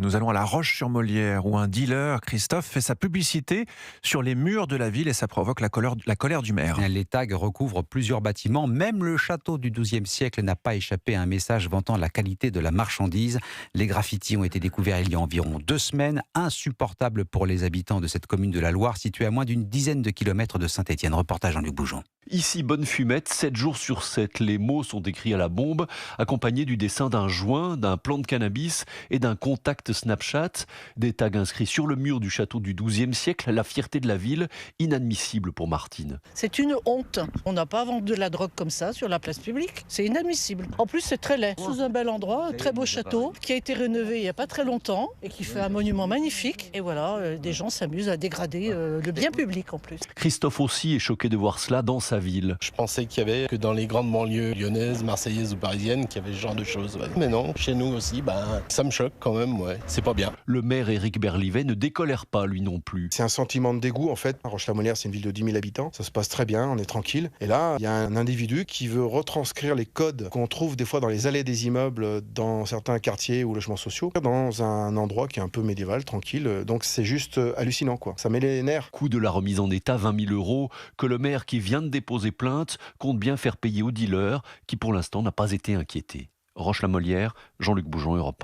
Nous allons à La Roche-sur-Molière où un dealer, Christophe, fait sa publicité sur les murs de la ville et ça provoque la colère du maire. Les tags recouvrent plusieurs bâtiments. Même le château du XIIe siècle n'a pas échappé à un message vantant la qualité de la marchandise. Les graffitis ont été découverts il y a environ 2 semaines. Insupportables pour les habitants de cette commune de la Loire, située à moins d'une dizaine de kilomètres de Saint-Étienne. Reportage Jean-Luc Boujon. Ici, bonne fumette, 7 jours sur 7. Les mots sont écrits à la bombe, accompagnés du dessin d'un joint, d'un plan de cannabis et d'un contact Snapchat. Des tags inscrits sur le mur du château du XIIe siècle, la fierté de la ville, inadmissible pour Martine. C'est une honte. On n'a pas à vendre de la drogue comme ça sur la place publique. C'est inadmissible. En plus, c'est très laid. Sous un bel endroit, un très beau château qui a été rénové il n'y a pas très longtemps et qui fait un monument magnifique. Et voilà, des gens s'amusent à dégrader le bien public en plus. Christophe aussi est choqué de voir cela dans sa ville. Je pensais qu'il y avait que dans les grandes banlieues lyonnaises, marseillaises ou parisiennes qu'il y avait ce genre de choses. Ouais. Mais non, chez nous aussi, ça me choque quand même. Ouais. C'est pas bien. Le maire Éric Berlivet ne décolère pas lui non plus. C'est un sentiment de dégoût en fait. Roche-la-Molière, c'est une ville de 10 000 habitants. Ça se passe très bien, on est tranquille. Et là, il y a un individu qui veut retranscrire les codes qu'on trouve des fois dans les allées des immeubles, dans certains quartiers ou logements sociaux, dans un endroit qui est un peu médiéval, tranquille. Donc c'est juste hallucinant, quoi. Ça met les nerfs. Coût de la remise en état, 20 000 € que le maire qui vient de déposer plainte compte bien faire payer au dealer qui pour l'instant n'a pas été inquiété. Roche-la-Molière, Jean-Luc Boujon, Europe 1.